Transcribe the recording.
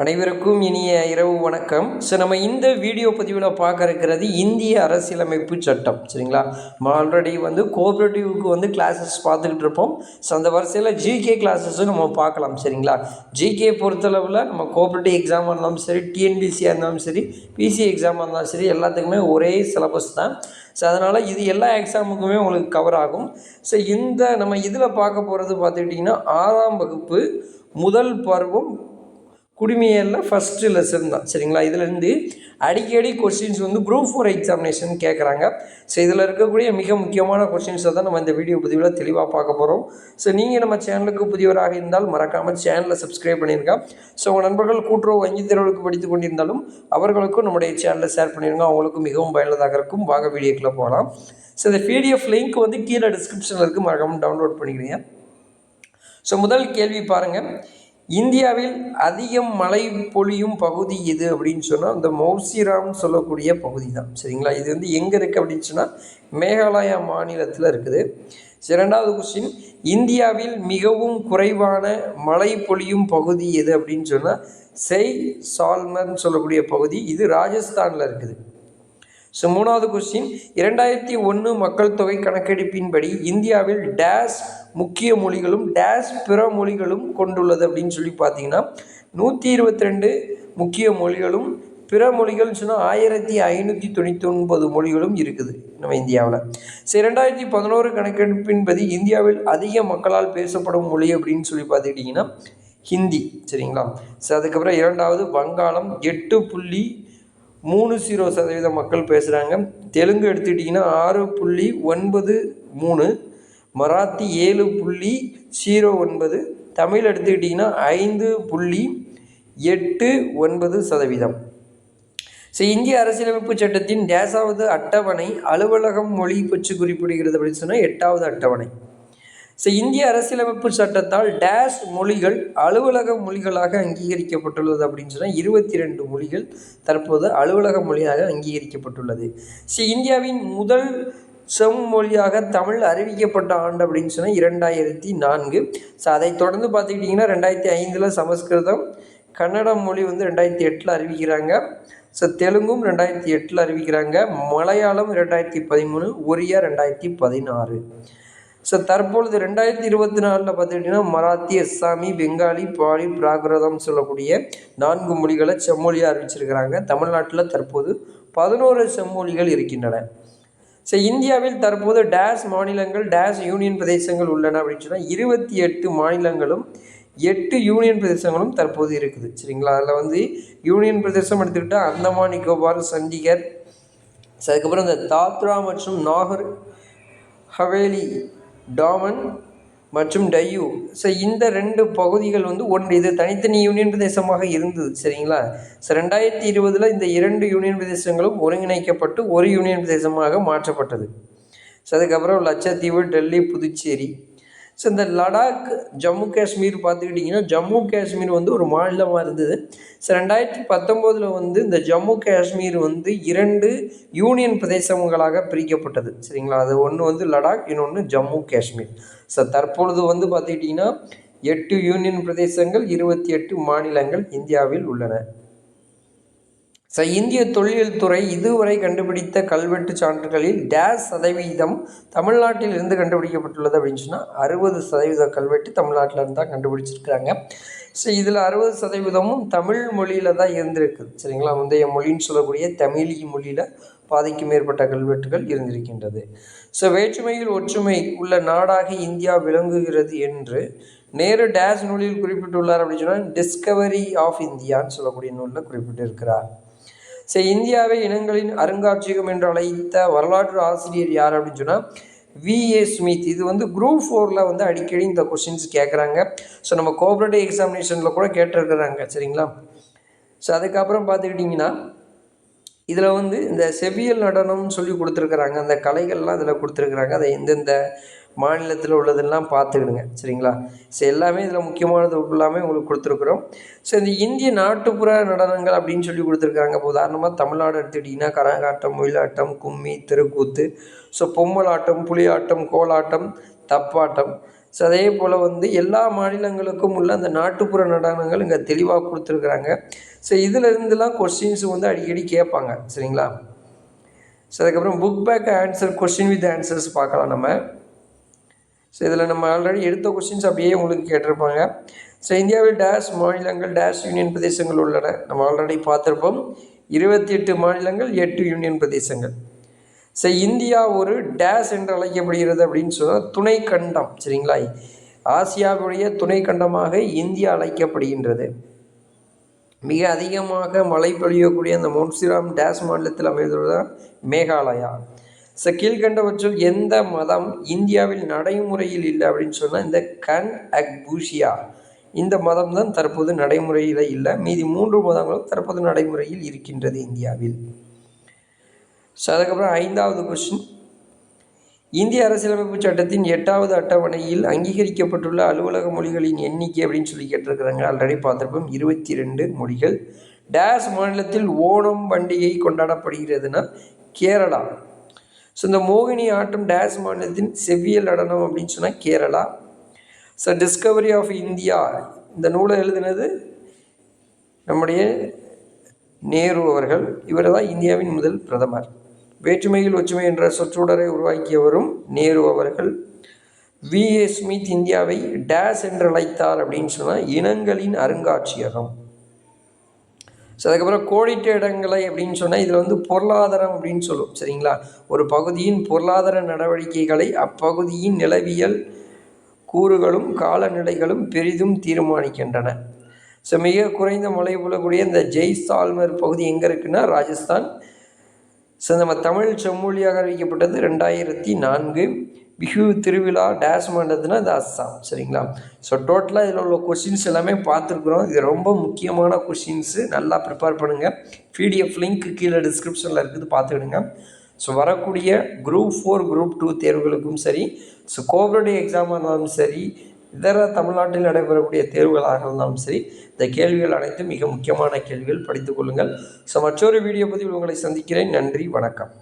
அனைவருக்கும் இனிய இரவு வணக்கம். நம்ம இந்த வீடியோ பதிவில் பார்க்க இருக்கிறது இந்திய அரசியலமைப்பு சட்டம். சரிங்களா, நம்ம ஆல்ரெடி கோஆப்ரேட்டிவ்க்கு கிளாஸஸ் பார்த்துக்கிட்டு இருப்போம். அந்த வரிசையில் ஜிகே கிளாஸஸும் நம்ம பார்க்கலாம். சரிங்களா, ஜிகே பொறுத்தளவில் நம்ம கோஆப்ரேட்டிவ் எக்ஸாமாக இருந்தாலும் சரி, டிஎன்பிசியாக இருந்தாலும் சரி, பிசி எக்ஸாமாக இருந்தாலும் சரி, எல்லாத்துக்குமே ஒரே சிலபஸ் தான். அதனால் இது எல்லா எக்ஸாமுக்குமே உங்களுக்கு கவர் ஆகும். நம்ம இதில் பார்க்க போகிறது பார்த்துக்கிட்டிங்கன்னா 6ஆம் வகுப்பு முதல் பருவம் குடிமையியலில் ஃபஸ்ட்டு லெசன் தான். சரிங்களா, இதுலேருந்து அடிக்கடி கொஸ்டின்ஸ் குரூப் 4 எக்ஸாமினேஷன் கேட்குறாங்க. இதில் இருக்கக்கூடிய மிக முக்கியமான கொஸ்டின்ஸை தான் நம்ம இந்த வீடியோ பதிவில் தெளிவாக பார்க்க போகிறோம். நீங்கள் நம்ம சேனலுக்கு புதியவராக இருந்தால் மறக்காமல் சேனலை சப்ஸ்கிரைப் பண்ணியிருங்க. உங்கள் நண்பர்கள் கூட்டுறவு வங்கி தேர்வுகளுக்கு படித்து கொண்டிருந்தாலும் அவர்களுக்கும் நம்முடைய சேனலை ஷேர் பண்ணிடுங்க. அவங்களுக்கும் மிகவும் பயனுள்ளதாக இருக்கும். வாங்க வீடியோக்குள்ளே போகலாம். இந்த பிடிஎஃப் லிங்க் கீழே டிஸ்கிரிப்ஷனில் இருக்குது, மறக்காமல் டவுன்லோட் பண்ணிக்கிறீங்க. முதல் கேள்வி பாருங்கள். இந்தியாவில் அதிகம் மழை பொழியும் பகுதி எது அப்படின்னு சொன்னால் இந்த மௌசிராம் சொல்லக்கூடிய பகுதி தான். சரிங்களா, இது எங்கே இருக்குது அப்படின்னு சொன்னால் மேகாலயா மாநிலத்தில் இருக்குது. இரண்டாவது கொஸ்டின், இந்தியாவில் மிகவும் குறைவான மழை பொழியும் பகுதி எது அப்படின்னு சொன்னால் சால்மர்னு சொல்லக்கூடிய பகுதி, இது ராஜஸ்தானில் இருக்குது. மூணாவது கொஸ்டின், 2001 மக்கள் தொகை கணக்கெடுப்பின்படி இந்தியாவில் டேஷ் முக்கிய மொழிகளும் டேஷ் பிற மொழிகளும் கொண்டுள்ளது அப்படின்னு சொல்லி பார்த்தீங்கன்னா 122 முக்கிய மொழிகளும் பிற மொழிகள்னு சொன்னால் 1599 மொழிகளும் இருக்குது நம்ம இந்தியாவில். 2011 கணக்கெடுப்பின்படி இந்தியாவில் அதிக மக்களால் பேசப்படும் மொழி அப்படின்னு சொல்லி பார்த்துக்கிட்டிங்கன்னா ஹிந்தி. சரிங்களா, அதுக்கப்புறம் இரண்டாவது வங்காளம் 8.30% மக்கள் பேசுகிறாங்க. தெலுங்கு எடுத்துக்கிட்டிங்கன்னா 6.93, மராத்தி 7.09, தமிழ் எடுத்துக்கிட்டிங்கன்னா 5.89%. இந்திய அரசியலமைப்பு சட்டத்தின் டேசாவது அட்டவணை அலுவலகம் மொழி பற்றி குறிப்பிடுகிறது அப்படின்னு சொன்னால் 8வது அட்டவணை. இந்திய அரசியலமைப்பு சட்டத்தால் டேஷ் மொழிகள் அலுவலக மொழிகளாக அங்கீகரிக்கப்பட்டுள்ளது அப்படின்னு சொன்னால் 22 மொழிகள் தற்போது அலுவலக மொழியாக அங்கீகரிக்கப்பட்டுள்ளது. இந்தியாவின் முதல் செம்மொழியாக தமிழ் அறிவிக்கப்பட்ட ஆண்டு அப்படின்னு சொன்னால் 2004. அதை தொடர்ந்து பார்த்துக்கிட்டிங்கன்னா 2005 சமஸ்கிருதம், கன்னடம் மொழி 2008 அறிவிக்கிறாங்க. தெலுங்கும் 2008 அறிவிக்கிறாங்க. மலையாளம் 2013, ஒரியா 2016. தற்பொழுது 2024 பார்த்துக்கிட்டிங்கன்னா மராத்தி, அஸ்ஸாமி, பெங்காலி, பாலி, பிராகிருதம் சொல்லக்கூடிய 4 மொழிகளை செம்மொழியாக அறிவிச்சிருக்கிறாங்க. தமிழ்நாட்டில் தற்போது 11 செம்மொழிகள் இருக்கின்றன. இந்தியாவில் தற்போது டேஷ் மாநிலங்கள் டேஷ் யூனியன் பிரதேசங்கள் உள்ளன அப்படின்னு சொன்னால் 28 மாநிலங்களும் 8 யூனியன் பிரதேசங்களும் தற்போது இருக்குது. சரிங்களா, அதில் யூனியன் பிரதேசம் எடுத்துக்கிட்டால் அந்தமான் நிக்கோபார், சண்டிகர், அதுக்கப்புறம் இந்த தாத்ரா மற்றும் நாகர் ஹவேலி, டாமன் மற்றும் டையூ. இந்த 2 பகுதிகள் ஒன்று இது தனித்தனி யூனியன் பிரதேசமாக இருந்தது. சரிங்களா, 2020 இந்த 2 யூனியன் பிரதேசங்களும் ஒருங்கிணைக்கப்பட்டு ஒரு யூனியன் பிரதேசமாக மாற்றப்பட்டது. அதுக்கப்புறம் லட்சத்தீவு, டெல்லி, புதுச்சேரி. இந்த லடாக், ஜம்மு காஷ்மீர் பார்த்துக்கிட்டிங்கன்னா ஜம்மு காஷ்மீர் ஒரு மாநிலமாக இருந்தது. 2019 இந்த ஜம்மு காஷ்மீர் 2 யூனியன் பிரதேசங்களாக பிரிக்கப்பட்டது. சரிங்களா, அது ஒன்று லடாக், இன்னொன்று ஜம்மு காஷ்மீர். தற்பொழுது பார்த்துக்கிட்டிங்கன்னா 8 யூனியன் பிரதேசங்கள் 28 மாநிலங்கள் இந்தியாவில் உள்ளன. இந்திய தொல்லியல் துறை இதுவரை கண்டுபிடித்த கல்வெட்டு சான்றுகளில் டேஷ் சதவீதம் தமிழ்நாட்டில் இருந்து கண்டுபிடிக்கப்பட்டுள்ளது அப்படின்னு சொன்னால் 60% கல்வெட்டு தமிழ்நாட்டில் இருந்து தான் கண்டுபிடிச்சிருக்கிறாங்க. இதில் 60% தமிழ் மொழியில் தான் இருந்திருக்குது. சரிங்களா, முந்தைய மொழின்னு சொல்லக்கூடிய தமிழ் மொழியில் பாதிக்கும் மேற்பட்ட கல்வெட்டுகள் இருந்திருக்கின்றது. வேற்றுமையில் ஒற்றுமை உள்ள நாடாக இந்தியா விளங்குகிறது என்று நேரு டேஷ் நூலில் குறிப்பிட்டுள்ளார் அப்படின்னு சொன்னால் டிஸ்கவரி ஆஃப் இந்தியான்னு சொல்லக்கூடிய நூலில் குறிப்பிட்டிருக்கிறார். இந்தியாவை இனங்களின் அருங்காட்சியகம் என்று அழைத்த வரலாற்று ஆசிரியர் யார் அப்படின்னு சொன்னால் V.A. ஸ்மித். இது குரூப் 4 அடிக்கடி இந்த கொஸ்டின்ஸ் கேட்குறாங்க. நம்ம கோஆப்ரேட்டிவ் எக்ஸாமினேஷனில் கூட கேட்டிருக்கிறாங்க. சரிங்களா, அதுக்கப்புறம் பார்த்துக்கிட்டிங்கன்னா இதில் இந்த செவ்வியல் நடனம்னு சொல்லி கொடுத்துருக்குறாங்க. அந்த கலைகள்லாம் இதில் கொடுத்துருக்குறாங்க. அதை எந்தெந்த மாநிலத்தில் உள்ளதெல்லாம் பார்த்துக்கிடுங்க. சரிங்களா, எல்லாமே இதில் முக்கியமானது எல்லாமே உங்களுக்கு கொடுத்துருக்குறோம். இந்த இந்திய நாட்டுப்புற நடனங்கள் அப்படின்னு சொல்லி கொடுத்துருக்காங்க. இப்போ உதாரணமாக தமிழ்நாடு எடுத்துக்கிட்டிங்கன்னா கரகாட்டம், ஒயிலாட்டம், கும்மி, தெருக்கூத்து, பொம்மலாட்டம், புலியாட்டம், கோலாட்டம், தப்பாட்டம். ஸோ அதே போல் வந்து எல்லா மாநிலங்களுக்கும் உள்ள அந்த நாட்டுப்புற நடனங்கள் இங்கே தெளிவாக கொடுத்துருக்குறாங்க. ஸோ இதிலிருந்துலாம் கொஸ்டின்ஸ் வந்து அடிக்கடி கேட்பாங்க, சரிங்களா. ஸோ அதுக்கப்புறம் book back answer question with answers பார்க்கலாம் நம்ம. ஸோ இதில் நம்ம ஆல்ரெடி எடுத்த கொஸ்டின்ஸ் அப்படியே உங்களுக்கு கேட்டிருப்பாங்க. ஸோ இந்தியாவில் டேஷ் மாநிலங்கள் டேஷ் யூனியன் பிரதேசங்கள் உள்ளன, நம்ம ஆல்ரெடி பார்த்துருப்போம். 28 மாநிலங்கள் 8 யூனியன் பிரதேசங்கள். ஸோ இந்தியா ஒரு டேஷ் என்று அழைக்கப்படுகிறது அப்படின்னு சொன்னால் துணை கண்டம், சரிங்களா. ஆசியாவுடைய துணை கண்டமாக இந்தியா அழைக்கப்படுகின்றது. மிக அதிகமாக மழை பொழியக்கூடிய அந்த மொன்சிராம் டேஷ் மாநிலத்தில் அமைந்துள்ளதான் மேகாலயா. ஸோ கீழ்கண்டவற்றில் எந்த மதம் இந்தியாவில் நடைமுறையில் இல்லை அப்படின்னு சொன்னால் இந்த கன் அக்பூஷியா இந்த மதம் தான் தற்போது நடைமுறையில் இல்லை. மீதி 3 மதங்களும் தற்போது நடைமுறையில் இருக்கின்றது இந்தியாவில். ஸோ அதுக்கப்புறம் 5வது கொஸ்டின், இந்திய அரசியலமைப்பு சட்டத்தின் 8வது அட்டவணையில் அங்கீகரிக்கப்பட்டுள்ள அலுவலக மொழிகளின் எண்ணிக்கை அப்படின்னு சொல்லி கேட்டிருக்கிறாங்க. ஆல்ரெடி பார்த்துருப்போம். 22 மொழிகள். டேஷ் மாநிலத்தில் ஓணம் பண்டிகை கொண்டாடப்படுகிறதுனா கேரளா. ஸோ இந்த மோகினி ஆட்டம் டேஷ் மாநிலத்தின் செவ்வியல் நடனம் அப்படின்னு சொன்னால் Kerala. So discovery of India இந்த நூலை எழுதினது நம்முடைய நேரு அவர்கள். இவர் தான் இந்தியாவின் முதல் பிரதமர். வேற்றுமையில் ஒற்றுமை என்ற சொற்றொடரை உருவாக்கியவரும் நேரு அவர்கள். வி.ஏ. ஸ்மித் இந்தியாவை டேஷ் என்று அழைத்தார் அப்படின்னு சொன்னால் இனங்களின் அருங்காட்சியகம். ஸோ அதுக்கப்புறம் கோடிட்ட இடங்களை அப்படின்னு சொன்னால் இதில் வந்து பொருளாதாரம் அப்படின்னு சொல்லும், சரிங்களா. ஒரு பகுதியின் பொருளாதார நடவடிக்கைகளை அப்பகுதியின் நிலவியல் கூறுகளும் காலநிலைகளும் பெரிதும் தீர்மானிக்கின்றன. ஸோ மிக குறைந்த மழை பொழக்கூடிய இந்த ஜெய்சால்மர் பகுதி எங்கே இருக்குன்னா ராஜஸ்தான். ஸோ நம்ம தமிழ் செம்மொழியாக அறிவிக்கப்பட்டது 2004. பிஹு திருவிழா டேஷ் மாநிலத்துனா இந்த அஸ்ஸாம், சரிங்களா. ஸோ டோட்டலாக இதில் உள்ள கொஷின்ஸ் எல்லாமே பார்த்துருக்குறோம். இது ரொம்ப முக்கியமான கொஷின்ஸு, நல்லா ப்ரிப்பேர் பண்ணுங்கள். பிடிஎஃப் லிங்க் கீழே டிஸ்கிரிப்ஷனில் இருக்குது, பார்த்துக்கிடுங்க. ஸோ வரக்கூடிய குரூப் 4 குரூப் 2 தேர்வுகளுக்கும் சரி, ஸோ கோஆப்ரேட்டிவ் எக்ஸாமாக இருந்தாலும் சரி, இதர தமிழ்நாட்டில் நடைபெறக்கூடிய தேர்வுகளாக இருந்தாலும் சரி, இந்த கேள்விகள் அனைத்தும் மிக முக்கியமான கேள்விகள், படித்துக் கொள்ளுங்கள். ஸோ மற்றொரு வீடியோ பதிவில் உங்களை சந்திக்கிறேன். நன்றி, வணக்கம்.